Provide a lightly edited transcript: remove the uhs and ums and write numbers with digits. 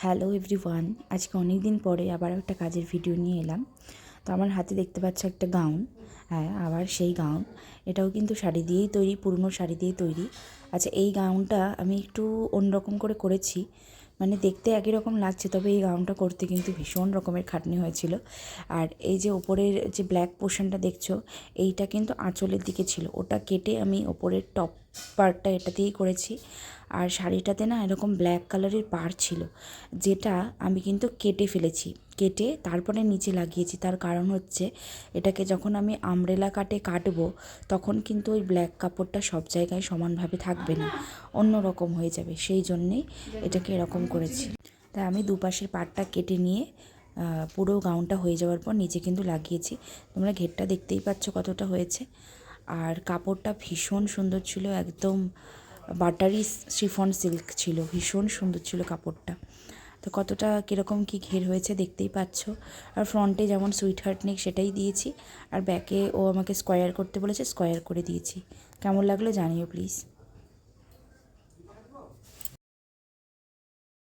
Hello everyone, আজকে অনেক দিন পরে আবার একটা কাজের ভিডিও নিয়ে এলাম। তো আমার হাতে দেখতে পাচ্ছ একটা গাউন। হ্যাঁ, আবার সেই গাউন। এটাও কিন্তু শাড়ি দিয়েই তৈরি, পুরনো শাড়ি দিয়ে তৈরি। আচ্ছা, এই গাউনটা আমি একটু অন্যরকম করে করেছি। মানে দেখতে একই রকম লাগছে, তবে এই গাউনটা করতে কিন্তু ভীষণ রকমের খাটনি হয়েছিল। আর এই যে ওপরের যে ব্ল্যাক পোর্শনটা দেখছো, এইটা কিন্তু আঁচলের দিকে ছিল, ওটা কেটে আমি ওপরের টপ পার্টটা এটা দিয়েই করেছি। আর শাড়িটাতে না এরকম ব্ল্যাক কালারের পাড় ছিল, যেটা আমি কিন্তু কেটে ফেলেছি। কেটে তারপরে নিচে লাগিয়েছি। তার কারণ হচ্ছে, এটাকে যখন আমি আমব্রেলা কাটে কাটবো, তখন কিন্তু ওই ব্ল্যাক কাপড়টা সব জায়গায় সমানভাবে থাকবে না, অন্য রকম হয়ে যাবে। সেই জন্যেই এটাকে এরকম করেছি। তাই আমি দুপাশের পাড়টা কেটে নিয়ে পুরো গাউনটা হয়ে যাওয়ার পর নিচে কিন্তু লাগিয়েছি। তোমরা ঘেরটা দেখতেই পাচ্ছ কতটা হয়েছে। আর কাপড়টা ভীষণ সুন্দর ছিল, একদম বাটারি শিফন সিল্ক ছিল, ভীষণ সুন্দর ছিল কাপড়টা। তো কতটা কীরকম কী ঘের হয়েছে দেখতেই পাচ্ছ। আর ফ্রন্টে যেমন সুইট হার্ট নেক সেটাই দিয়েছি, আর ব্যাকে ও আমাকে স্কোয়ার করতে বলেছে, স্কোয়ার করে দিয়েছি। কেমন লাগলো জানিও প্লিজ।